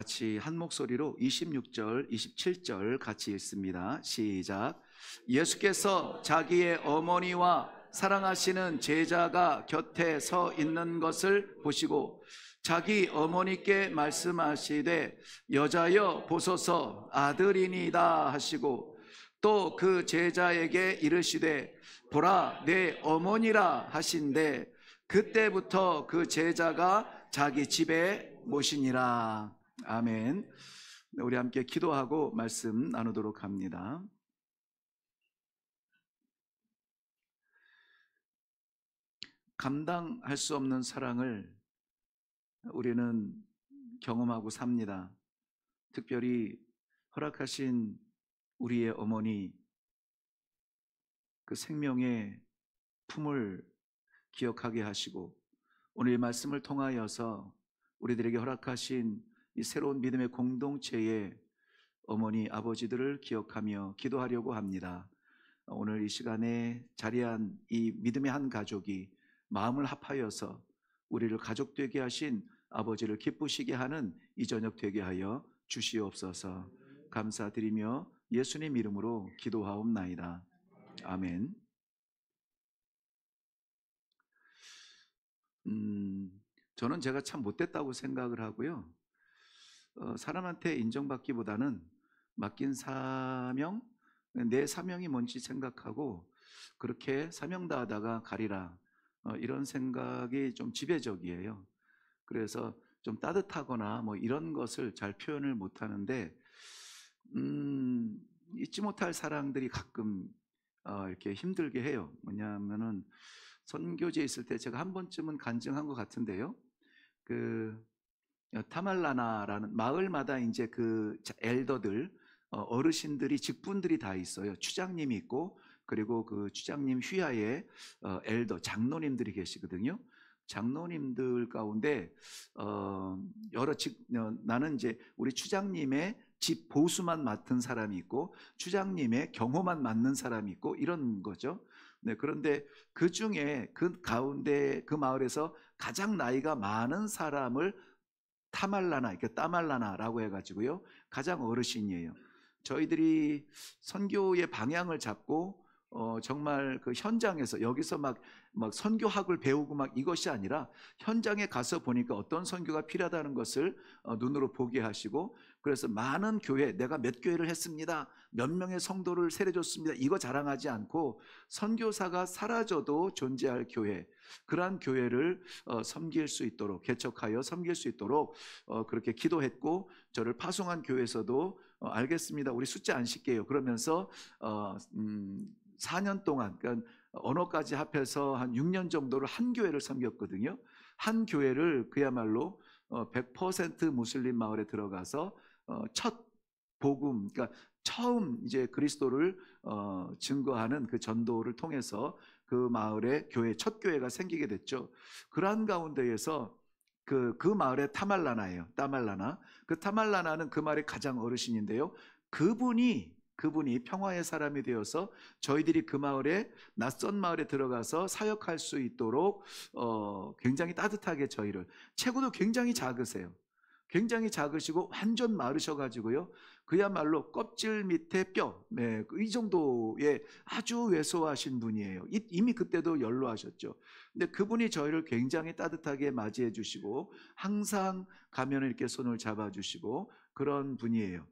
같이 한 목소리로 26절, 27절 같이 읽습니다. 시작. 예수께서 자기의 어머니와 사랑하시는 제자가 곁에 서 있는 것을 보시고 자기 어머니께 말씀하시되 여자여 보소서 아들이니이다 하시고 또 그 제자에게 이르시되 보라 내 어머니라 하신대 그때부터 그 제자가 자기 집에 모시니라. 아멘. 우리 함께 기도하고 말씀 나누도록 합니다. 감당할 수 없는 사랑을 우리는 경험하고 삽니다. 특별히 허락하신 우리의 어머니, 그 생명의 품을 기억하게 하시고 오늘 이 말씀을 통하여서 우리들에게 허락하신 이 새로운 믿음의 공동체의 어머니, 아버지들을 기억하며 기도하려고 합니다. 오늘 이 시간에 자리한 이 믿음의 한 가족이 마음을 합하여서 우리를 가족 되게 하신 아버지를 기쁘시게 하는 이 저녁 되게 하여 주시옵소서. 감사드리며 예수님 이름으로 기도하옵나이다. 아멘. 저는 제가 참 못됐다고 생각을 하고요. 사람한테 인정받기보다는 맡긴 사명, 내 사명이 뭔지 생각하고 그렇게 사명 다하다가 가리라, 이런 생각이 좀 지배적이에요. 그래서 좀 따뜻하거나 뭐 이런 것을 잘 표현을 못하는데 잊지 못할 사랑들이 가끔 이렇게 힘들게 해요. 뭐냐면은 선교지에 있을 때 제가 한 번쯤은 간증한 것 같은데요. 그 타말라나라는 마을마다 이제 그 엘더들, 어르신들이, 직분들이 다 있어요. 추장님이 있고 그리고 그 추장님 휘하에 엘더, 장로님들이 계시거든요. 장로님들 가운데 나는 이제 우리 추장님의 집 보수만 맡은 사람이 있고 추장님의 경호만 맡는 사람이 있고 이런 거죠. 네, 그런데 그 중에 그 가운데 그 마을에서 가장 나이가 많은 사람을 타말라나, 이렇게 따말라나라고 해가지고요, 가장 어르신이에요. 저희들이 선교의 방향을 잡고 정말 그 현장에서 여기서 막 선교학을 배우고 막 이것이 아니라 현장에 가서 보니까 어떤 선교가 필요하다는 것을 눈으로 보게 하시고, 그래서 많은 교회, 내가 몇 교회를 했습니다, 몇 명의 성도를 세례줬습니다, 이거 자랑하지 않고 선교사가 사라져도 존재할 교회, 그러한 교회를 섬길 수 있도록, 개척하여 섬길 수 있도록 그렇게 기도했고, 저를 파송한 교회에서도 알겠습니다, 우리 숫자 안 쉴게요 그러면서 4년 동안, 그러니까 언어까지 합해서 한 6년 정도를 한 교회를 섬겼거든요. 한 교회를 그야말로 100% 무슬림 마을에 들어가서 첫 복음, 그러니까 처음 이제 그리스도를 증거하는 그 전도를 통해서 그 마을에 첫 교회가 생기게 됐죠. 그러한 가운데에서 그 마을의 타말라나예요. 따말라나. 그 타말라나는 그 마을의 가장 어르신인데요. 그분이 평화의 사람이 되어서 저희들이 그 마을에, 낯선 마을에 들어가서 사역할 수 있도록 굉장히 따뜻하게 저희를, 체구도 굉장히 작으세요. 굉장히 작으시고 완전 마르셔가지고요, 그야말로 껍질 밑에 뼈, 네, 이 정도의 아주 왜소하신 분이에요. 이미 그때도 연로하셨죠. 근데 그분이 저희를 굉장히 따뜻하게 맞이해 주시고 항상 가면 이렇게 손을 잡아 주시고 그런 분이에요.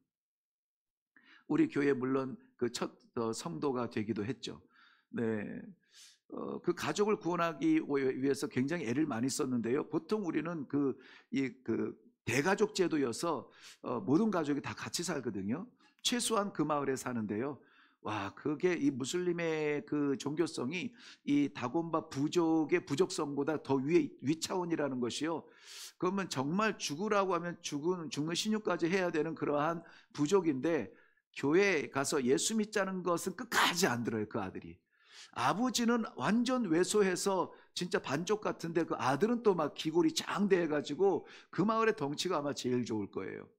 우리 교회 물론 그 첫 성도가 되기도 했죠. 네, 그 가족을 구원하기 위해서 굉장히 애를 많이 썼는데요. 보통 우리는 그 대가족 제도여서 모든 가족이 다 같이 살거든요. 최소한 그 마을에 사는데요. 와, 그게 이 무슬림의 그 종교성이 이 다곤바 부족의 부족성보다 더 위 차원이라는 것이요. 그러면 정말 죽으라고 하면 죽는 신유까지 해야 되는 그러한 부족인데, 교회에 가서 예수 믿자는 것은 끝까지 안 들어요. 그 아들이, 아버지는 완전 왜소해서 진짜 반쪽 같은데 그 아들은 또 막 기골이 장대해가지고 그 마을의 덩치가 아마 제일 좋을 거예요.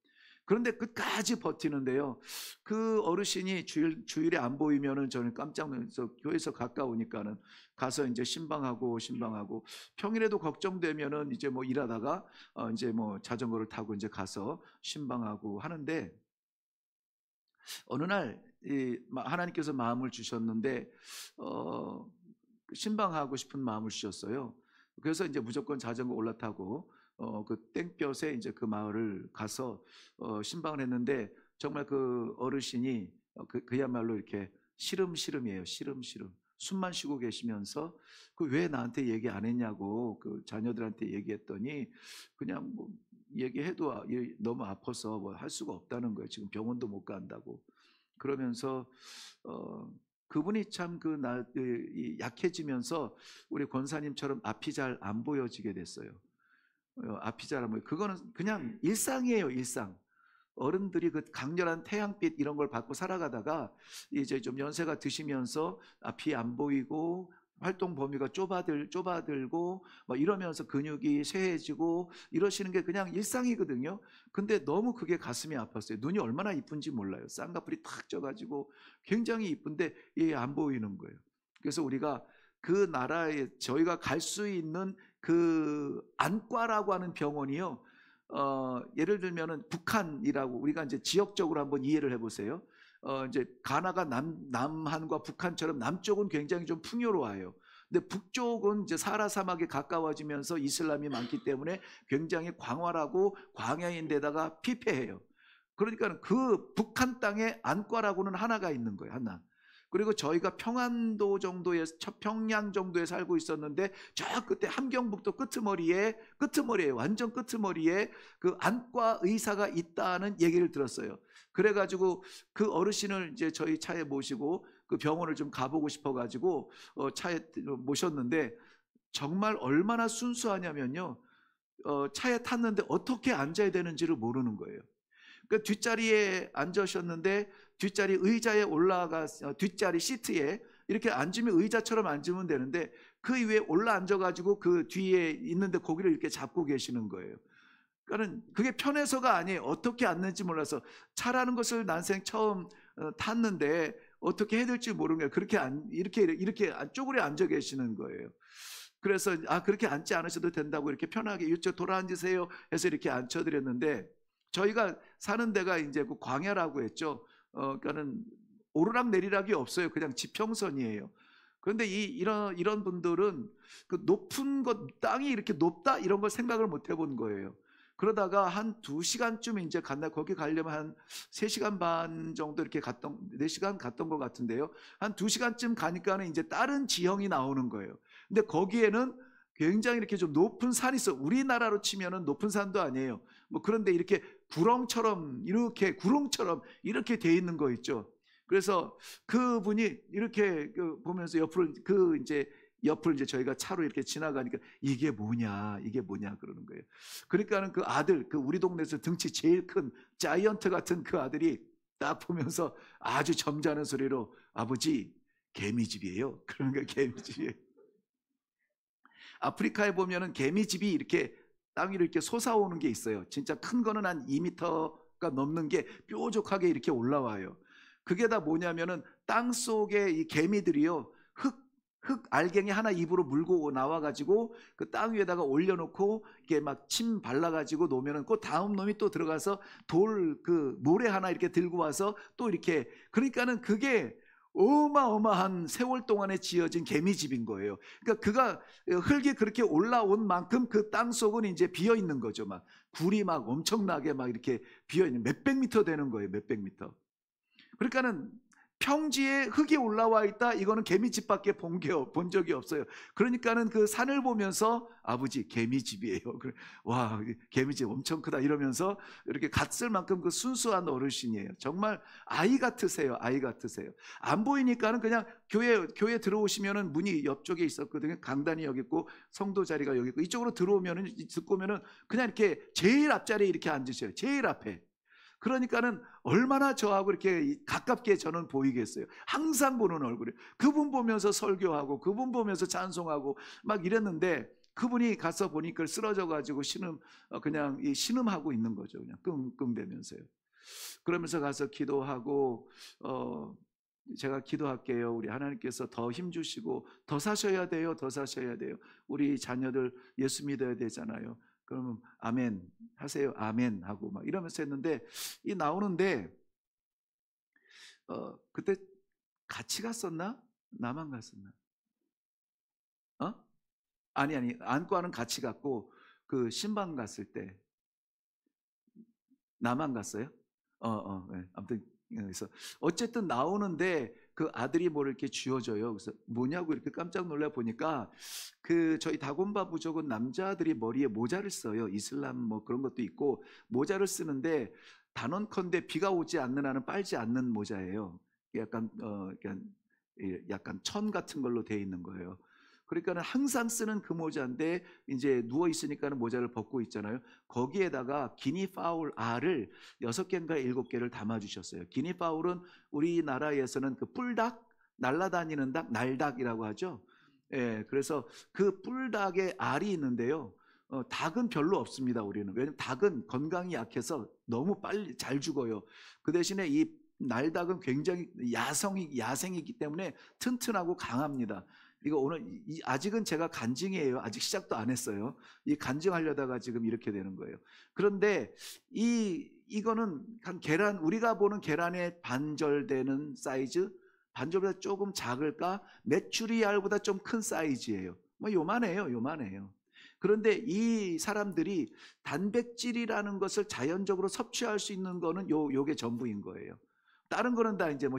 그런데 끝까지 버티는데요. 그 어르신이 주일에 안 보이면은 저는 깜짝 놀라서 교회에서 가까우니까는 가서 이제 신방하고 평일에도 걱정되면은 이제 뭐 일하다가 이제 뭐 자전거를 타고 이제 가서 신방하고 하는데 어느 날 하나님께서 마음을 주셨는데 신방하고 싶은 마음을 주셨어요. 그래서 이제 무조건 자전거 올라타고 그 땡볕에 이제 그 마을을 가서 신방을 했는데 정말 그 어르신이 그야말로 이렇게 시름시름이에요. 시름시름. 숨만 쉬고 계시면서 그 왜 나한테 얘기 안 했냐고 그 자녀들한테 얘기했더니 그냥 뭐 얘기해도 너무 아파서 뭐 할 수가 없다는 거예요. 지금 병원도 못 간다고. 그러면서 그분이 참 약해지면서 우리 권사님처럼 앞이 잘 안 보여지게 됐어요. 앞이 잘 안 보여. 그거는 그냥 일상이에요, 일상. 어른들이 그 강렬한 태양빛 이런 걸 받고 살아가다가 이제 좀 연세가 드시면서 앞이 안 보이고 활동 범위가 좁아들고 막 이러면서 근육이 쇠해지고 이러시는 게 그냥 일상이거든요. 근데 너무 그게 가슴이 아팠어요. 눈이 얼마나 이쁜지 몰라요. 쌍꺼풀이 탁 져가지고 굉장히 이쁜데 이게 안 보이는 거예요. 그래서 우리가 그 나라에 저희가 갈 수 있는 그 안과라고 하는 병원이요. 예를 들면은 북한이라고 우리가 이제 지역적으로 한번 이해를 해보세요. 이제 가나가 남한과 북한처럼 남쪽은 굉장히 좀 풍요로워요. 근데 북쪽은 이제 사하라 사막에 가까워지면서 이슬람이 많기 때문에 굉장히 광활하고 광야인데다가 피폐해요. 그러니까 그 북한 땅에 안과라고는 하나가 있는 거예요. 하나. 그리고 저희가 평안도 정도에 평양 정도에 살고 있었는데 저 끝에 함경북도 끄트머리에 완전 끄트머리에 그 안과 의사가 있다는 얘기를 들었어요. 그래가지고 그 어르신을 이제 저희 차에 모시고 그 병원을 좀 가보고 싶어가지고 차에 모셨는데 정말 얼마나 순수하냐면요. 차에 탔는데 어떻게 앉아야 되는지를 모르는 거예요. 그 뒷자리에 앉으셨는데 뒷자리 의자에 뒷자리 시트에 이렇게 앉으면 의자처럼 앉으면 되는데 그 위에 올라 앉아가지고 그 뒤에 있는데 고기를 이렇게 잡고 계시는 거예요. 그러니까 그게 편해서가 아니에요. 어떻게 앉는지 몰라서 차라는 것을 난생 처음 탔는데 어떻게 해야 될지 모르는 거예요. 이렇게 쪼그려 앉아 계시는 거예요. 그래서 그렇게 앉지 않으셔도 된다고 이렇게 편하게 이쪽 돌아 앉으세요 해서 이렇게 앉혀드렸는데 저희가 사는 데가 이제 그 광야라고 했죠. 그러니까는 오르락 내리락이 없어요. 그냥 지평선이에요. 그런데 이런 분들은 그 높은 것, 땅이 이렇게 높다 이런 걸 생각을 못 해본 거예요. 그러다가 한 2시간쯤 이제 거기 가려면 한 3시간 반 정도 이렇게 4시간 갔던 것 같은데요. 한 2시간쯤 가니까는 이제 다른 지형이 나오는 거예요. 근데 거기에는 굉장히 이렇게 좀 높은 산이 있어. 우리나라로 치면은 높은 산도 아니에요. 뭐 그런데 이렇게 구렁처럼 이렇게 돼 있는 거 있죠. 그래서 그분이 이렇게 보면서 옆을 이제 저희가 차로 이렇게 지나가니까 이게 뭐냐 그러는 거예요. 그러니까는 그 아들, 그 우리 동네에서 등치 제일 큰 자이언트 같은 그 아들이 딱 보면서 아주 점잖은 소리로 아버지 개미집이에요. 그러는 거예요. 개미집이에요. 아프리카에 보면은 개미집이 이렇게 땅 위로 이렇게 솟아오는 게 있어요. 진짜 큰 거는 한 2m가 넘는 게 뾰족하게 이렇게 올라와요. 그게 다 뭐냐면은 땅 속에 이 개미들이요. 흙 알갱이 하나 입으로 물고 나와가지고 그 땅 위에다가 올려놓고 이렇게 막 침 발라가지고 놓으면은 그 다음 놈이 또 들어가서 모래 하나 이렇게 들고 와서 또 이렇게 그러니까는 그게 어마어마한 세월 동안에 지어진 개미집인 거예요. 그러니까 흙이 그렇게 올라온 만큼 그 땅 속은 이제 비어 있는 거죠. 막 굴이 막 엄청나게 막 이렇게 비어 있는 몇백 미터 되는 거예요. 몇백 미터. 그러니까는 평지에 흙이 올라와 있다. 이거는 개미집밖에 본 적이 없어요. 그러니까는 그 산을 보면서 아버지 개미집이에요. 와 개미집 엄청 크다 이러면서 이렇게 갔을 만큼 그 순수한 어르신이에요. 정말 아이 같으세요. 아이 같으세요. 안 보이니까는 그냥 교회 들어오시면은 문이 옆쪽에 있었거든요. 강단이 여기 있고 성도 자리가 여기 있고 이쪽으로 들어오면은 그냥 이렇게 제일 앞자리에 이렇게 앉으셔요. 제일 앞에. 그러니까는 얼마나 저하고 이렇게 가깝게 저는 보이겠어요. 항상 보는 얼굴이에요. 그분 보면서 설교하고 그분 보면서 찬송하고 막 이랬는데 그분이 가서 보니까 쓰러져 가지고 그냥 이 신음하고 있는 거죠. 그냥 끙끙대면서요. 그러면서 가서 기도하고 제가 기도할게요. 우리 하나님께서 더 힘 주시고 더 사셔야 돼요. 더 사셔야 돼요. 우리 자녀들 예수 믿어야 되잖아요. 그러면 아멘 하세요. 아멘 하고 막 이러면서 했는데 이 나오는데 그때 같이 갔었나? 나만 갔었나? 어? 아니 안과는 같이 갔고 그 신방 갔을 때 나만 갔어요? 네. 아무튼 그래서 어쨌든 나오는데 그 아들이 뭘 이렇게 쥐어줘요. 그래서 뭐냐고 이렇게 깜짝 놀라 보니까 그 저희 다곤바 부족은 남자들이 머리에 모자를 써요. 이슬람 뭐 그런 것도 있고 모자를 쓰는데 단언컨대 비가 오지 않는 한은 빨지 않는 모자예요. 약간 천 같은 걸로 되어 있는 거예요. 그러니까는 항상 쓰는 그 모자인데 이제 누워 있으니까는 모자를 벗고 있잖아요. 거기에다가 기니 파울 알을 6개인가 7개를 담아 주셨어요. 기니 파울은 우리나라에서는 그 뿔닭, 날아다니는 닭, 날닭이라고 하죠. 예, 그래서 그 뿔닭의 알이 있는데요. 닭은 별로 없습니다. 우리는. 왜냐면 닭은 건강이 약해서 너무 빨리 잘 죽어요. 그 대신에 이 날닭은 굉장히 야생이기 때문에 튼튼하고 강합니다. 이거 오늘 아직은 제가 간증이에요. 아직 시작도 안 했어요. 이 간증하려다가 지금 이렇게 되는 거예요. 그런데 이거는 한 계란, 우리가 보는 계란의 반절되는 사이즈, 반절보다 조금 작을까? 메추리알보다 좀 큰 사이즈예요. 뭐 요만해요. 그런데 이 사람들이 단백질이라는 것을 자연적으로 섭취할 수 있는 거는 요게 전부인 거예요. 다른 거는 다 이제 뭐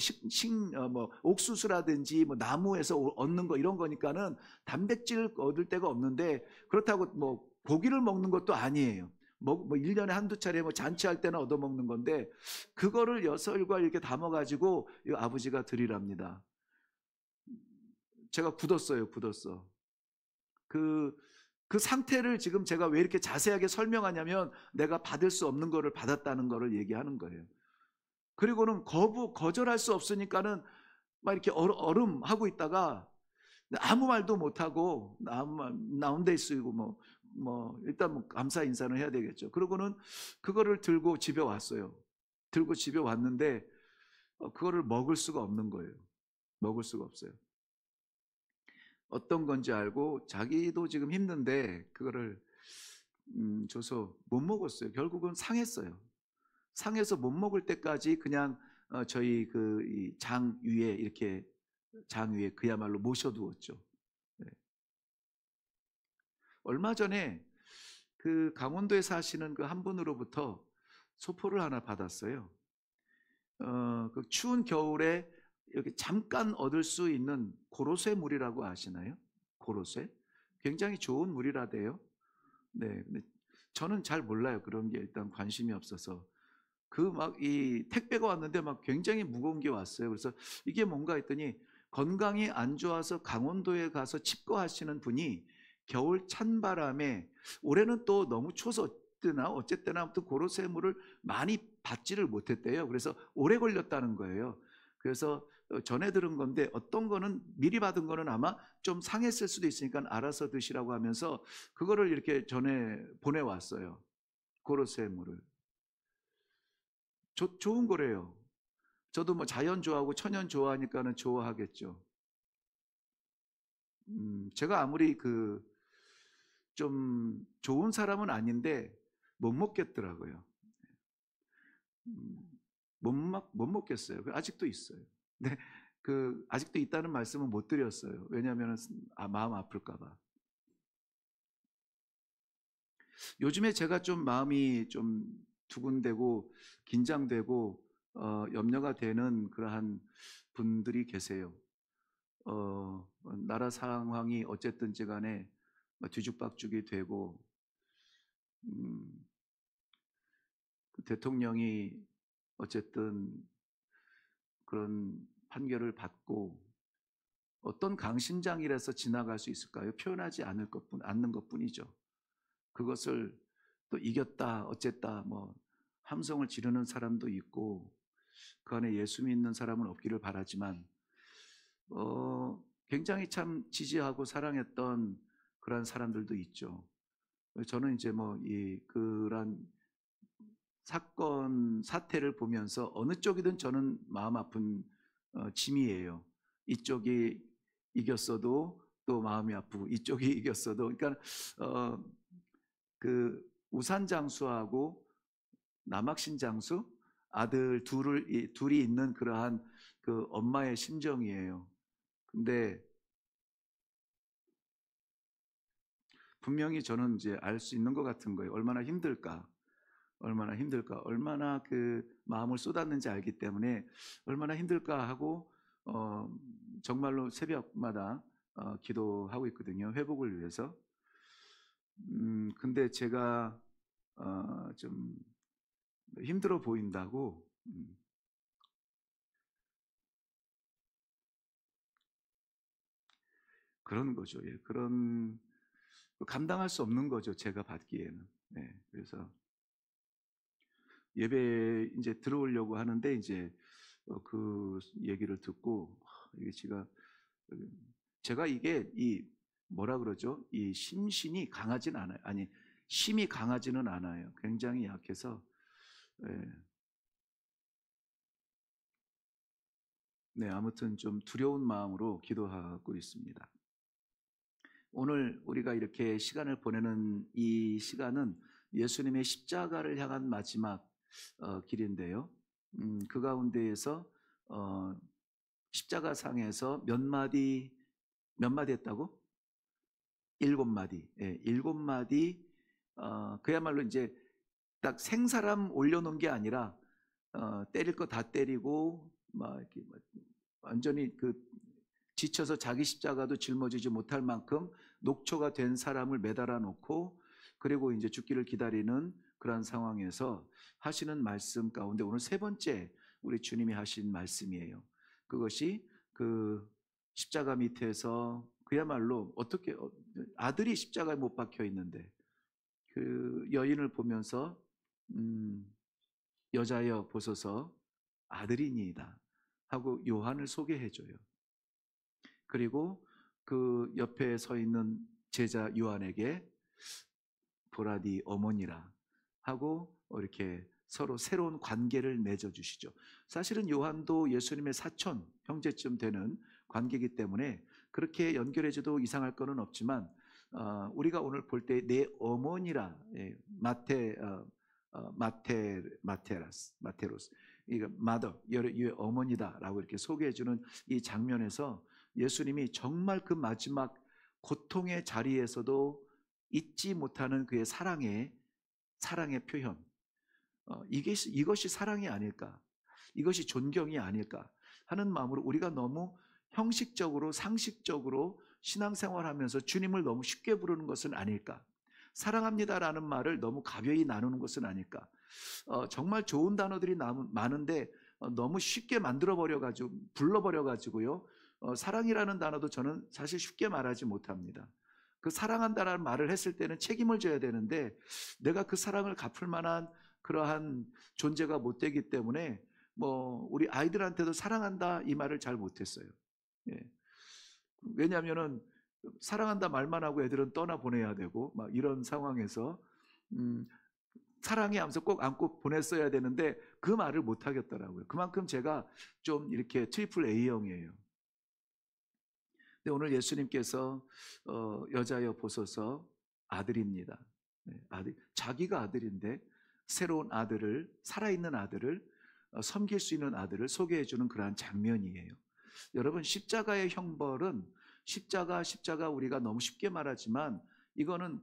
옥수수라든지 뭐 나무에서 얻는 거 이런 거니까는 단백질 얻을 데가 없는데, 그렇다고 뭐 고기를 먹는 것도 아니에요. 뭐 1년에 한두 차례 뭐 잔치할 때는 얻어 먹는 건데, 그거를 여설과 이렇게 담아 가지고 아버지가 드리랍니다. 제가 굳었어요. 그 상태를 지금 제가 왜 이렇게 자세하게 설명하냐면, 내가 받을 수 없는 거를 받았다는 거를 얘기하는 거예요. 그리고는 거절할 수 없으니까는 막 이렇게 얼음하고 있다가 아무 말도 못하고 나온 데 쓰고 일단 뭐 감사 인사는 해야 되겠죠. 그러고는 그거를 들고 집에 왔어요. 들고 집에 왔는데 그거를 먹을 수가 없는 거예요. 먹을 수가 없어요. 어떤 건지 알고 자기도 지금 힘든데 그거를 줘서 못 먹었어요. 결국은 상했어요. 상해서 못 먹을 때까지 그냥 저희 그 장 위에 이렇게 장 위에 그야말로 모셔두었죠. 네. 얼마 전에 그 강원도에 사시는 그 한 분으로부터 소포를 하나 받았어요. 그 추운 겨울에 이렇게 잠깐 얻을 수 있는 고로쇠 물이라고 아시나요? 고로쇠? 굉장히 좋은 물이라대요. 네, 근데 저는 잘 몰라요. 그런 게 일단 관심이 없어서. 그 막 이 택배가 왔는데 막 굉장히 무거운 게 왔어요. 그래서 이게 뭔가 했더니 건강이 안 좋아서 강원도에 가서 칩거하시는 분이 겨울 찬바람에, 올해는 또 너무 추워서 어쨌든 아무튼 고로쇠물을 많이 받지를 못했대요. 그래서 오래 걸렸다는 거예요. 그래서 전해 들은 건데, 어떤 거는 미리 받은 거는 아마 좀 상했을 수도 있으니까 알아서 드시라고 하면서 그거를 이렇게 전해 보내왔어요. 고로쇠물을. 좋은 거래요. 저도 뭐 자연 좋아하고 천연 좋아하니까는 좋아하겠죠. 제가 아무리 좀 좋은 사람은 아닌데 못 먹겠더라고요. 음, 못 먹겠어요. 아직도 있어요. 근데 아직도 있다는 말씀은 못 드렸어요. 왜냐하면 마음 아플까봐. 요즘에 제가 좀 마음이 좀 두근대고 긴장되고 염려가 되는 그러한 분들이 계세요. 나라 상황이 어쨌든지 간에 뒤죽박죽이 되고, 음, 그 대통령이 어쨌든 그런 판결을 받고 어떤 강심장이라서 지나갈 수 있을까요? 표현하지 않는 것뿐이죠. 그것을 또 이겼다 어쨌다 뭐 함성을 지르는 사람도 있고, 그 안에 예수 믿는 사람은 없기를 바라지만 굉장히 참 지지하고 사랑했던 그런 사람들도 있죠. 저는 이제 뭐 그런 사건 사태를 보면서 어느 쪽이든 저는 마음 아픈 짐이에요. 이쪽이 이겼어도 또 마음이 아프고 이쪽이 이겼어도, 그러니까 어, 그 우산 장수하고 남학신 장수 아들 둘이 있는 그러한 그 엄마의 심정이에요. 근데 분명히 저는 이제 알 수 있는 것 같은 거예요. 얼마나 힘들까, 얼마나 힘들까, 얼마나 그 마음을 쏟았는지 알기 때문에 얼마나 힘들까 하고 어, 정말로 새벽마다 기도하고 있거든요. 회복을 위해서. 근데 제가 좀 힘들어 보인다고. 그런 거죠. 예, 그런 감당할 수 없는 거죠. 제가 받기에는. 네, 그래서 예배 이제 들어오려고 하는데 이제 그 얘기를 듣고 이게 제가 이게 이 뭐라 그러죠? 이 심신이 강하진 않아요. 아니, 심이 강하지는 않아요. 굉장히 약해서. 예. 네, 아무튼 좀 두려운 마음으로 기도하고 있습니다. 오늘 우리가 이렇게 시간을 보내는 이 시간은 예수님의 십자가를 향한 마지막 길인데요. 그 가운데에서 어, 십자가상에서 몇 마디 했다고? 일곱 마디. 예, 일곱 마디. 그야말로 이제 딱 생사람 올려놓은 게 아니라 때릴 거 다 때리고 막 이렇게 완전히 그 지쳐서 자기 십자가도 짊어지지 못할 만큼 녹초가 된 사람을 매달아 놓고 그리고 이제 죽기를 기다리는 그러한 상황에서 하시는 말씀 가운데 오늘 세 번째 우리 주님이 하신 말씀이에요. 그것이 그 십자가 밑에서 그야말로 어떻게 아들이 십자가에 못 박혀 있는데 그 여인을 보면서 여자여 보소서 아들이니이다 하고 요한을 소개해줘요. 그리고 그 옆에 서 있는 제자 요한에게 보라디 어머니라 하고 이렇게 서로 새로운 관계를 맺어주시죠. 사실은 요한도 예수님의 사촌, 형제쯤 되는 관계이기 때문에 그렇게 연결해줘도 이상할 거는 없지만 우리가 오늘 볼 때 내 어머니라, 마테로스, 이거 마더, 의 어머니다라고 이렇게 소개해주는 이 장면에서 예수님이 정말 그 마지막 고통의 자리에서도 잊지 못하는 그의 사랑의 표현, 이것이 사랑이 아닐까, 이것이 존경이 아닐까 하는 마음으로 우리가 너무 형식적으로 상식적으로 신앙생활하면서 주님을 너무 쉽게 부르는 것은 아닐까, 사랑합니다라는 말을 너무 가벼이 나누는 것은 아닐까. 정말 좋은 단어들이 많은데 너무 쉽게 만들어버려가지고 불러버려가지고요. 사랑이라는 단어도 저는 사실 쉽게 말하지 못합니다. 그 사랑한다라는 말을 했을 때는 책임을 져야 되는데 내가 그 사랑을 갚을 만한 그러한 존재가 못 되기 때문에 우리 아이들한테도 사랑한다 이 말을 잘 못했어요. 예. 왜냐하면은 사랑한다 말만 하고 애들은 떠나 보내야 되고 막 이런 상황에서 사랑해 하면서 꼭 안고 보냈어야 되는데 그 말을 못 하겠더라고요. 그만큼 제가 좀 이렇게 트리플 A형이에요. 근데 오늘 예수님께서 여자여 보소서 아들입니다. 네, 자기가 아들인데 새로운 아들을, 살아있는 아들을, 섬길 수 있는 아들을 소개해 주는 그러한 장면이에요. 여러분, 십자가의 형벌은 십자가 우리가 너무 쉽게 말하지만 이거는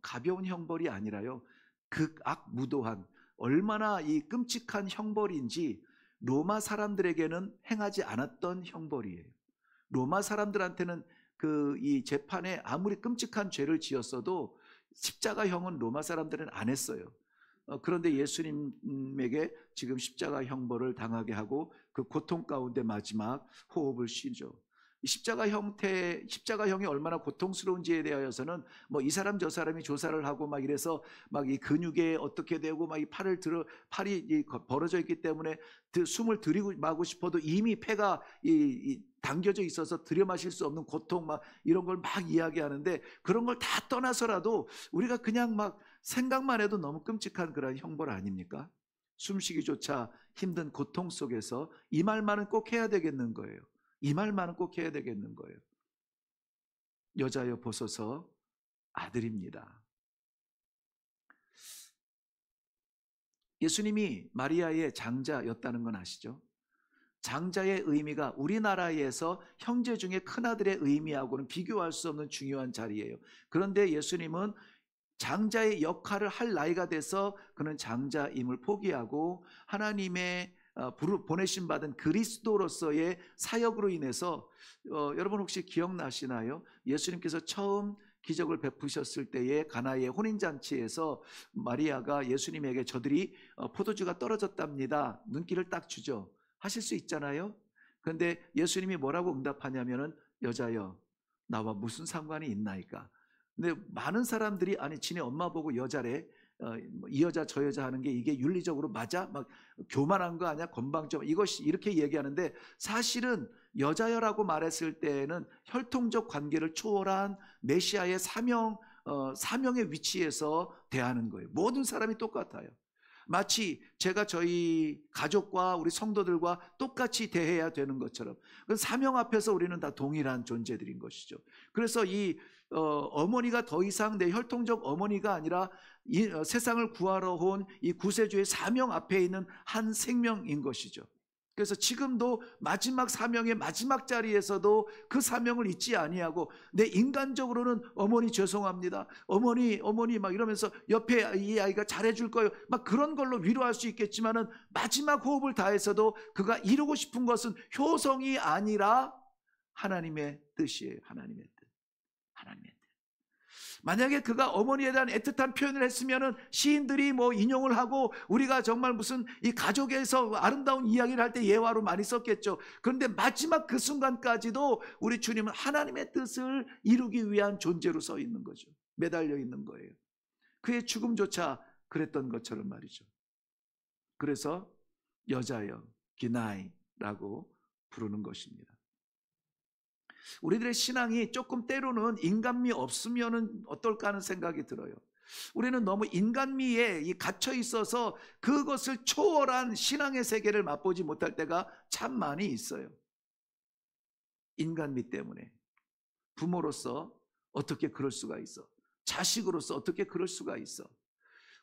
가벼운 형벌이 아니라요, 극악무도한, 얼마나 이 끔찍한 형벌인지 로마 사람들에게는 행하지 않았던 형벌이에요. 로마 사람들한테는 이 재판에 아무리 끔찍한 죄를 지었어도 십자가형은 로마 사람들은 안 했어요. 그런데 예수님에게 지금 십자가 형벌을 당하게 하고 그 고통 가운데 마지막 호흡을 쉬죠. 십자가형이 얼마나 고통스러운지에 대하여서는 뭐 이 사람 저 사람이 조사를 하고 막 이래서 막 이 근육에 어떻게 되고 막 이 팔이 벌어져 있기 때문에 숨을 들이마고 싶어도 이미 폐가 당겨져 있어서 들여 마실 수 없는 고통 막 이런 걸 막 이야기하는데, 그런 걸 다 떠나서라도 우리가 그냥 막 생각만 해도 너무 끔찍한 그런 형벌 아닙니까? 숨쉬기조차 힘든 고통 속에서 이 말만은 꼭 해야 되겠는 거예요. 이 말만은 꼭 해야 되겠는 거예요. 여자여 보소서 아들입니다. 예수님이 마리아의 장자였다는 건 아시죠? 장자의 의미가 우리나라에서 형제 중에 큰아들의 의미하고는 비교할 수 없는 중요한 자리예요. 그런데 예수님은 장자의 역할을 할 나이가 돼서 그는 장자임을 포기하고 하나님의 보내심 받은 그리스도로서의 사역으로 인해서 여러분 혹시 기억나시나요? 예수님께서 처음 기적을 베푸셨을 때에 가나의 혼인잔치에서 마리아가 예수님에게 저들이 포도주가 떨어졌답니다. 눈길을 딱 주죠. 하실 수 있잖아요. 그런데 예수님이 뭐라고 응답하냐면은 여자여 나와 무슨 상관이 있나이까. 근데 많은 사람들이 아니 지네 엄마 보고 여자래, 이 여자 저 여자 하는 게 이게 윤리적으로 맞아? 막 교만한 거 아니야? 건방져? 이것이 이렇게 얘기하는데, 사실은 여자여라고 말했을 때는 혈통적 관계를 초월한 메시아의 사명의 위치에서 대하는 거예요. 모든 사람이 똑같아요. 마치 제가 저희 가족과 우리 성도들과 똑같이 대해야 되는 것처럼 사명 앞에서 우리는 다 동일한 존재들인 것이죠. 그래서 이 어머니가 더 이상 내 혈통적 어머니가 아니라 이 세상을 구하러 온 이 구세주의 사명 앞에 있는 한 생명인 것이죠. 그래서 지금도 마지막 사명의 마지막 자리에서도 그 사명을 잊지 아니하고, 내 인간적으로는 어머니 죄송합니다, 어머니 막 이러면서 옆에 이 아이가 잘해줄 거예요 막 그런 걸로 위로할 수 있겠지만은 마지막 호흡을 다해서도 그가 이루고 싶은 것은 효성이 아니라 하나님의 뜻이에요. 하나님의 뜻. 하나님의 뜻. 만약에 그가 어머니에 대한 애틋한 표현을 했으면은 시인들이 뭐 인용을 하고 우리가 정말 무슨 이 가족에서 아름다운 이야기를 할 때 예화로 많이 썼겠죠. 그런데 마지막 그 순간까지도 우리 주님은 하나님의 뜻을 이루기 위한 존재로 서 있는 거죠. 매달려 있는 거예요. 그의 죽음조차 그랬던 것처럼 말이죠. 그래서 여자여 기나이라고 부르는 것입니다. 우리들의 신앙이 조금 때로는 인간미 없으면 어떨까 하는 생각이 들어요. 우리는 너무 인간미에 갇혀 있어서 그것을 초월한 신앙의 세계를 맛보지 못할 때가 참 많이 있어요. 인간미 때문에. 부모로서 어떻게 그럴 수가 있어? 자식으로서 어떻게 그럴 수가 있어?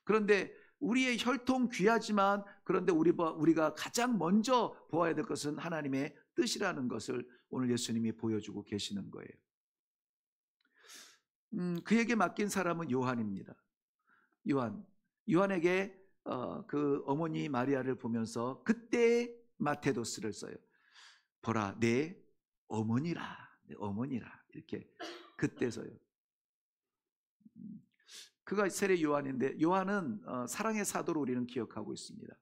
그런데 우리의 혈통 귀하지만, 그런데 우리가 가장 먼저 보아야 될 것은 하나님의 뜻이라는 것을 오늘 예수님이 보여주고 계시는 거예요. 그에게 맡긴 사람은 요한입니다. 요한에게 그 어머니 마리아를 보면서 그때 마테도스를 써요. 보라 내 어머니라, 내 어머니라, 이렇게 그때 써요. 그가 세례 요한인데, 요한은 사랑의 사도로 우리는 기억하고 있습니다.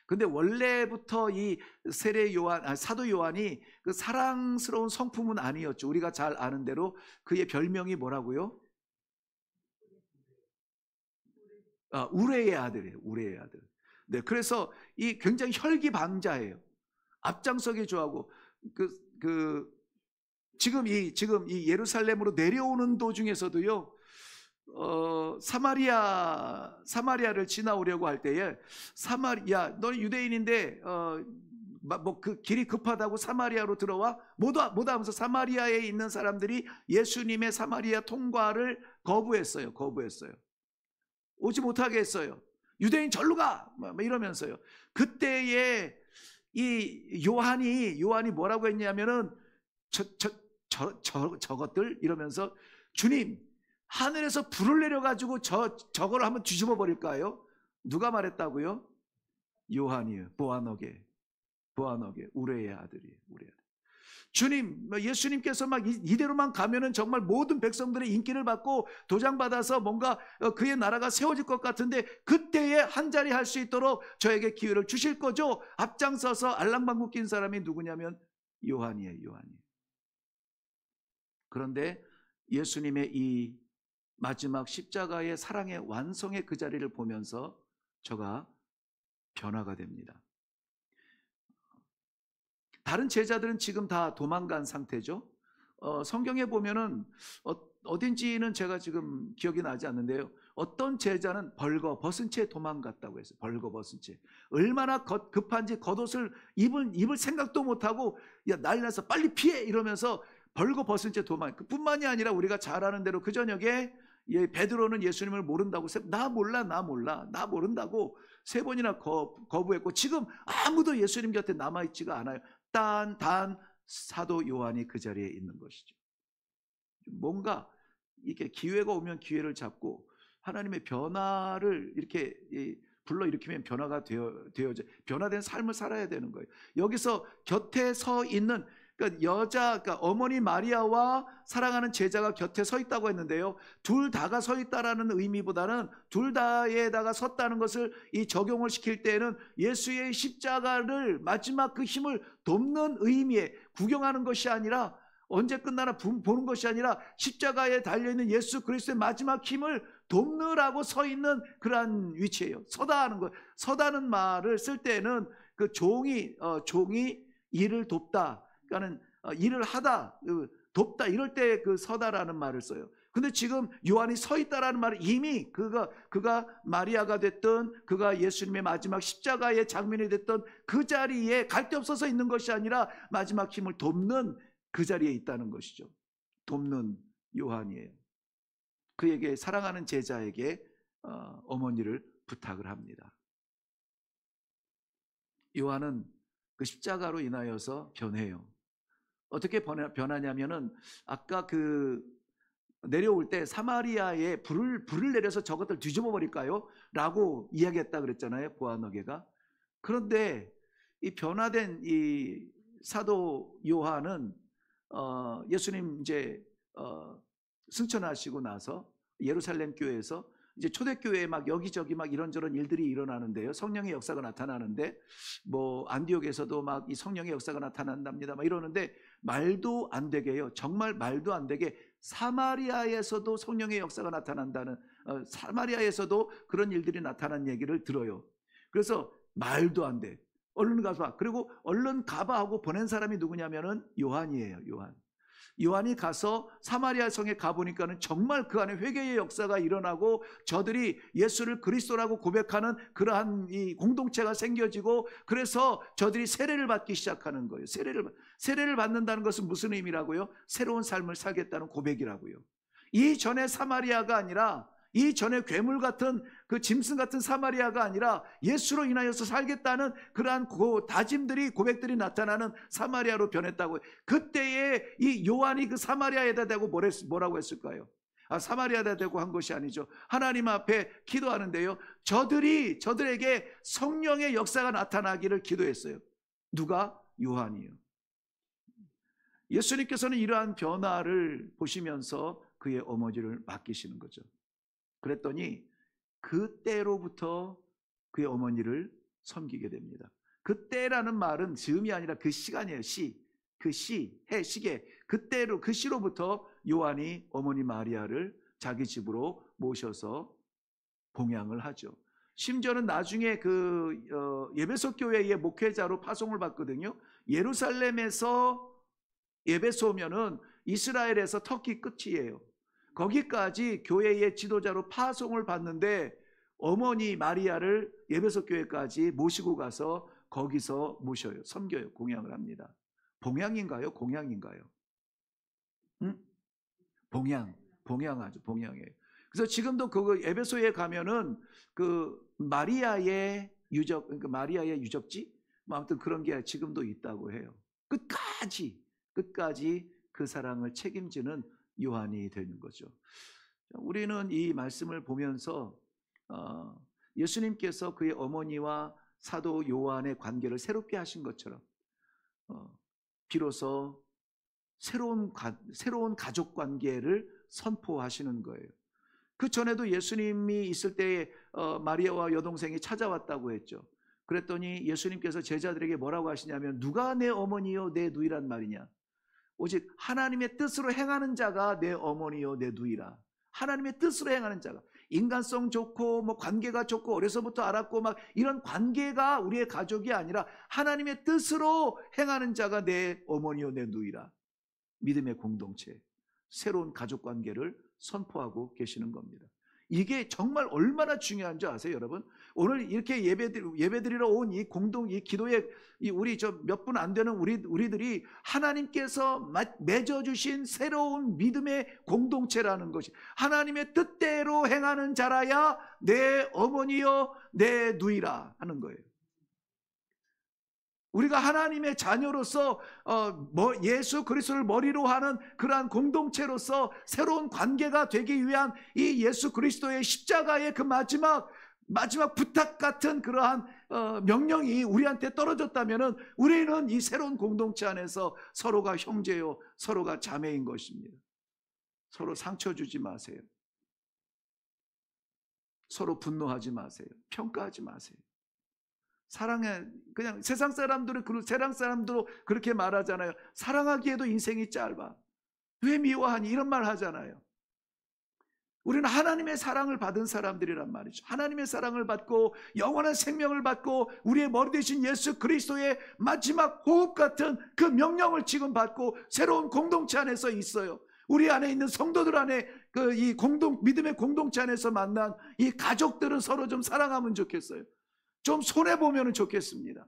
근데 원래부터 이 사도 요한이 그 사랑스러운 성품은 아니었죠. 우리가 잘 아는 대로 그의 별명이 뭐라고요? 우레의 아들이에요. 우레의 아들. 네, 그래서 이 굉장히 혈기방자예요. 앞장서기 좋아하고 지금 이 예루살렘으로 내려오는 도중에서도요. 사마리아를 지나오려고 할 때에 너는 유대인인데 뭐 그 길이 급하다고 사마리아로 들어와 뭐다 하면서 사마리아에 있는 사람들이 예수님의 사마리아 통과를 거부했어요. 오지 못하게 했어요. 유대인 절로 가! 막 이러면서요. 그때에 이 요한이 뭐라고 했냐면은 저것들 이러면서, 주님 하늘에서 불을 내려가지고 저거를 한번 뒤집어 버릴까요? 누가 말했다고요? 요한이에요. 보아너게 우레의 아들이에요. 주님, 예수님께서 막 이대로만 가면은 정말 모든 백성들의 인기를 받고 도장받아서 뭔가 그의 나라가 세워질 것 같은데, 그때에 한 자리 할 수 있도록 저에게 기회를 주실 거죠? 앞장서서 알랑방구 낀 사람이 누구냐면 요한이에요. 그런데 예수님의 이 마지막 십자가의 사랑의 완성의 그 자리를 보면서 저가 변화가 됩니다. 다른 제자들은 지금 다 도망간 상태죠. 성경에 보면은 어딘지는 제가 지금 기억이 나지 않는데요. 어떤 제자는 벌거벗은 채 도망갔다고 했어요. 벌거벗은 채. 얼마나 급한지 겉옷을 입을 생각도 못하고 야 난리 나서 빨리 피해 이러면서 벌거벗은 채 도망. 그뿐만이 아니라 우리가 잘 아는 대로 그 저녁에 베드로는 예수님을 모른다고 나 몰라 나 모른다고 3번이나 거부했고 지금 아무도 예수님 곁에 남아있지가 않아요. 단 사도 요한이 그 자리에 있는 것이죠. 뭔가 이렇게 기회가 오면 기회를 잡고 하나님의 변화를 이렇게 불러일으키면 변화가 되어져 변화된 삶을 살아야 되는 거예요. 여기서 곁에 서 있는 그러니까 어머니 마리아와 사랑하는 제자가 곁에 서 있다고 했는데요. 둘 다가 서 있다라는 의미보다는 둘 다에다가 섰다는 것을 이 적용을 시킬 때에는 예수의 십자가를 마지막 그 힘을 돕는 의미에 구경하는 것이 아니라 언제 끝나나 보는 것이 아니라 십자가에 달려있는 예수 그리스도의 마지막 힘을 돕느라고 서 있는 그러한 위치예요. 서다 하는 거. 서다는 말을 쓸 때는 그 종이 일을 돕다. 그러니까는 일을 하다, 돕다 이럴 때 그 서다라는 말을 써요. 근데 지금 요한이 서 있다라는 말은 이미 그가 마리아가 됐든 그가 예수님의 마지막 십자가의 장면이 됐던 그 자리에 갈 데 없어서 있는 것이 아니라 마지막 힘을 돕는 그 자리에 있다는 것이죠. 돕는 요한이에요. 그에게 사랑하는 제자에게 어머니를 부탁을 합니다. 요한은 그 십자가로 인하여서 변해요. 어떻게 변하냐면은 아까 내려올 때 사마리아에 불을 내려서 저것들 뒤집어 버릴까요? 라고 이야기했다 그랬잖아요. 보아너게가. 그런데 이 변화된 이 사도 요한은 예수님 이제 승천하시고 나서 예루살렘 교회에서 이제 초대교회에 막 여기저기 막 이런저런 일들이 일어나는데요. 성령의 역사가 나타나는데 뭐 안디옥에서도 막 이 성령의 역사가 나타난답니다. 막 이러는데 말도 안 되게요. 정말 말도 안 되게 사마리아에서도 성령의 역사가 나타난다는 사마리아에서도 그런 일들이 나타난 얘기를 들어요. 그래서 말도 안 돼. 얼른 가서 봐. 그리고 얼른 가봐 하고 보낸 사람이 누구냐면은 요한이에요. 요한이 가서 사마리아 성에 가보니까는 정말 그 안에 회개의 역사가 일어나고 저들이 예수를 그리스도라고 고백하는 그러한 이 공동체가 생겨지고 그래서 저들이 세례를 받기 시작하는 거예요. 세례를 받는다는 것은 무슨 의미라고요? 새로운 삶을 살겠다는 고백이라고요. 이전에 사마리아가 아니라 이전에 괴물 같은 그 짐승 같은 사마리아가 아니라 예수로 인하여서 살겠다는 그러한 다짐들이 고백들이 나타나는 사마리아로 변했다고. 그때에 이 요한이 그 사마리아에다 대고 뭐라고 했을까요? 사마리아에다 대고 한 것이 아니죠. 하나님 앞에 기도하는데요. 저들에게 성령의 역사가 나타나기를 기도했어요. 누가? 요한이요. 예수님께서는 이러한 변화를 보시면서 그의 어머니를 맡기시는 거죠. 그랬더니 그때로부터 그의 어머니를 섬기게 됩니다. 그때라는 말은 즈음이 아니라 그 시간이에요. 시계. 그때로 그 시로부터 요한이 어머니 마리아를 자기 집으로 모셔서 봉양을 하죠. 심지어는 나중에 에베소 교회의 목회자로 파송을 받거든요. 예루살렘에서 에베소 오면은 이스라엘에서 터키 끝이에요. 거기까지 교회의 지도자로 파송을 받는데 어머니 마리아를 에베소 교회까지 모시고 가서 거기서 모셔요. 섬겨요. 공양을 합니다. 봉양인가요? 공양인가요? 봉양하죠. 봉양이에요. 그래서 지금도 에베소에 가면은 마리아의 유적지? 아무튼 그런 게 지금도 있다고 해요. 끝까지 그 사랑을 책임지는 요한이 되는 거죠. 우리는 이 말씀을 보면서 예수님께서 그의 어머니와 사도 요한의 관계를 새롭게 하신 것처럼 비로소 새로운 가족 관계를 선포하시는 거예요. 그 전에도 예수님이 있을 때에 마리아와 여동생이 찾아왔다고 했죠. 그랬더니 예수님께서 제자들에게 뭐라고 하시냐면 누가 내 어머니요 내 누이란 말이냐. 오직 하나님의 뜻으로 행하는 자가 내 어머니요 내 누이라. 하나님의 뜻으로 행하는 자가, 인간성 좋고 뭐 관계가 좋고 어려서부터 알았고 막 이런 관계가 우리의 가족이 아니라 하나님의 뜻으로 행하는 자가 내 어머니요 내 누이라. 믿음의 공동체, 새로운 가족 관계를 선포하고 계시는 겁니다. 이게 정말 얼마나 중요한 줄 아세요, 여러분? 오늘 이렇게 예배드리러 온 이 기도에 우리 몇 분 안 되는 우리들이 하나님께서 맺어주신 새로운 믿음의 공동체라는 것이, 하나님의 뜻대로 행하는 자라야 내 어머니요 내 누이라 하는 거예요. 우리가 하나님의 자녀로서 예수 그리스도를 머리로 하는 그러한 공동체로서 새로운 관계가 되기 위한 이 예수 그리스도의 십자가의 그 마지막 부탁 같은 그러한 명령이 우리한테 떨어졌다면 우리는 이 새로운 공동체 안에서 서로가 형제요 서로가 자매인 것입니다. 서로 상처 주지 마세요. 서로 분노하지 마세요. 평가하지 마세요. 사랑해. 그냥 세상 사람들은 그렇게 말하잖아요. 사랑하기에도 인생이 짧아. 왜 미워하니? 이런 말 하잖아요. 우리는 하나님의 사랑을 받은 사람들이란 말이죠. 하나님의 사랑을 받고 영원한 생명을 받고 우리의 머리 되신 예수 그리스도의 마지막 호흡 같은 그 명령을 지금 받고 새로운 공동체 안에서 있어요. 우리 안에 있는 성도들 안에 이 믿음의 공동체 안에서 만난 이 가족들은 서로 좀 사랑하면 좋겠어요. 좀 손해보면 좋겠습니다.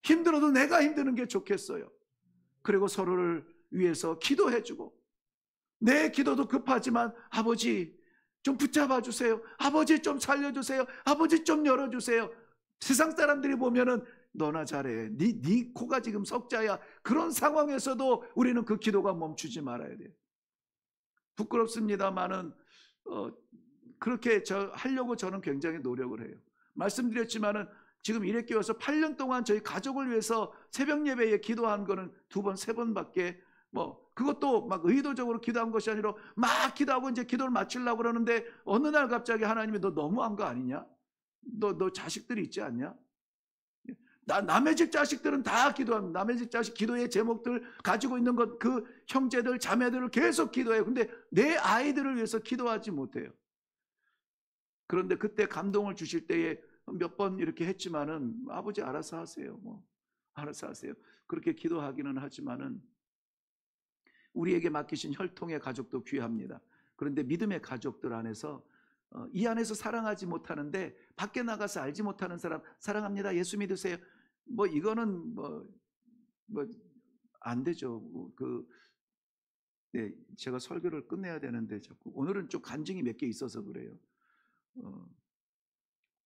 힘들어도 내가 힘드는 게 좋겠어요. 그리고 서로를 위해서 기도해주고, 내 기도도 급하지만 아버지 좀 붙잡아 주세요. 아버지 좀 살려주세요. 아버지 좀 열어주세요. 세상 사람들이 보면은 너나 잘해. 네 코가 지금 석자야. 그런 상황에서도 우리는 그 기도가 멈추지 말아야 돼요. 부끄럽습니다만은 그렇게 하려고 저는 굉장히 노력을 해요. 말씀드렸지만은 지금 이랬게 와서 8년 동안 저희 가족을 위해서 새벽 예배에 기도한 거는 2번, 3번밖에 그것도 막 의도적으로 기도한 것이 아니라 막 기도하고 이제 기도를 마치려고 그러는데 어느 날 갑자기 하나님이 너 너무한 거 아니냐? 너 자식들이 있지 않냐? 남의 집 자식들은 다 기도합니다. 남의 집 자식 기도의 제목들 가지고 있는 것, 그 형제들, 자매들을 계속 기도해요. 근데 내 아이들을 위해서 기도하지 못해요. 그런데 그때 감동을 주실 때에 몇 번 이렇게 했지만은 아버지 알아서 하세요. 알아서 하세요. 그렇게 기도하기는 하지만은 우리에게 맡기신 혈통의 가족도 귀합니다. 그런데 믿음의 가족들 안에서 이 안에서 사랑하지 못하는데 밖에 나가서 알지 못하는 사람 사랑합니다. 예수 믿으세요. 이거는 안 되죠. 네, 제가 설교를 끝내야 되는데 자꾸 오늘은 좀 간증이 몇 개 있어서 그래요.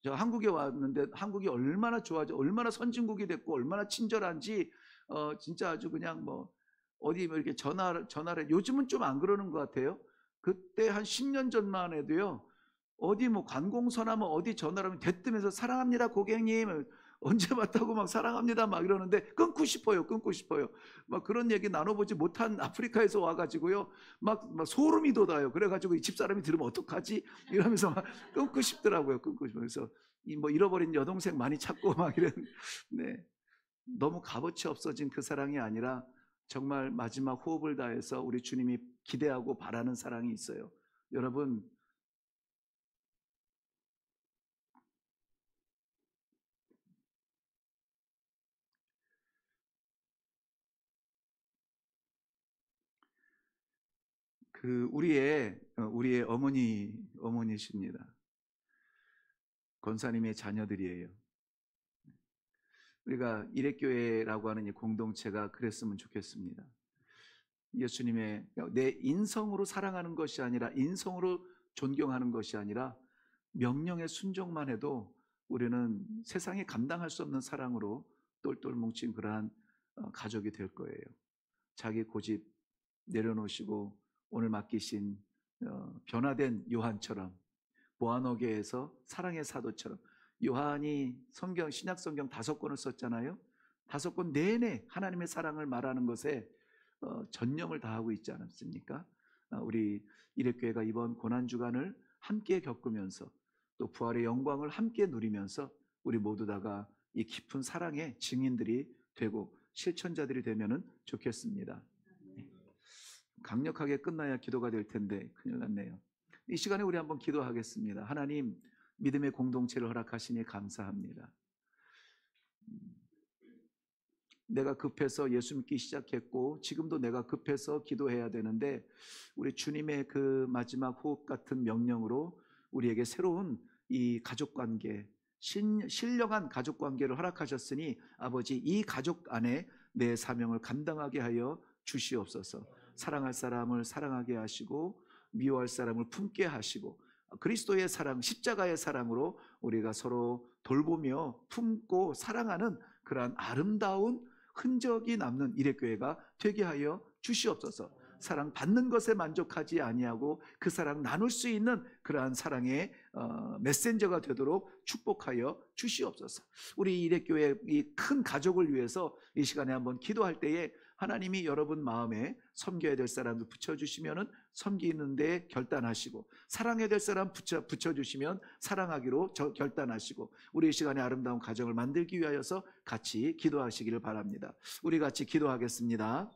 저 한국에 왔는데 한국이 얼마나 좋아져, 얼마나 선진국이 됐고 얼마나 친절한지 진짜 아주 그냥 어디 이렇게 전화를 요즘은 좀 안 그러는 것 같아요. 그때 한 10년 전만 해도요. 어디 관공서나 어디 전화를 하면 대뜸해서 사랑합니다 고객님, 언제 봤다고 막 사랑합니다 막 이러는데 끊고 싶어요. 막 그런 얘기 나눠보지 못한 아프리카에서 와가지고요. 막 소름이 돋아요. 그래가지고 이 집사람이 들으면 어떡하지? 이러면서 막 끊고 싶더라고요. 끊고 싶어서 잃어버린 여동생 많이 찾고 막 이런. 네, 너무 값어치 없어진 그 사랑이 아니라 정말 마지막 호흡을 다해서 우리 주님이 기대하고 바라는 사랑이 있어요. 여러분, 우리의 어머니십니다. 권사님의 자녀들이에요. 우리가 일회교회라고 하는 이 공동체가 그랬으면 좋겠습니다. 예수님의 내 인성으로 사랑하는 것이 아니라, 인성으로 존경하는 것이 아니라 명령의 순종만 해도 우리는 세상에 감당할 수 없는 사랑으로 똘똘 뭉친 그러한 가족이 될 거예요. 자기 고집 내려놓으시고 오늘 맡기신 변화된 요한처럼, 보아너게에서 사랑의 사도처럼, 요한이 신약 성경 5권을 썼잖아요. 5권 내내 하나님의 사랑을 말하는 것에 전념을 다하고 있지 않았습니까? 우리 일회교회가 이번 고난주간을 함께 겪으면서 또 부활의 영광을 함께 누리면서 우리 모두 다가 이 깊은 사랑의 증인들이 되고 실천자들이 되면 좋겠습니다. 강력하게 끝나야 기도가 될 텐데 큰일 났네요. 이 시간에 우리 한번 기도하겠습니다. 하나님, 믿음의 공동체를 허락하시니 감사합니다. 내가 급해서 예수 믿기 시작했고 지금도 내가 급해서 기도해야 되는데 우리 주님의 그 마지막 호흡 같은 명령으로 우리에게 새로운 이 가족관계, 신령한 가족관계를 허락하셨으니 아버지, 이 가족 안에 내 사명을 감당하게 하여 주시옵소서. 사랑할 사람을 사랑하게 하시고 미워할 사람을 품게 하시고 그리스도의 사랑, 십자가의 사랑으로 우리가 서로 돌보며 품고 사랑하는 그러한 아름다운 흔적이 남는 이레교회가 되게 하여 주시옵소서. 사랑 받는 것에 만족하지 아니하고 그 사랑 나눌 수 있는 그러한 사랑의 메신저가 되도록 축복하여 주시옵소서. 우리 이레교회 이 큰 가족을 위해서 이 시간에 한번 기도할 때에 하나님이 여러분 마음에 섬겨야 될 사람을 붙여주시면 섬기는 데 결단하시고 사랑해야 될 사람 붙여주시면 사랑하기로 결단하시고 우리 이 시간에 아름다운 가정을 만들기 위하여서 같이 기도하시기를 바랍니다. 우리 같이 기도하겠습니다.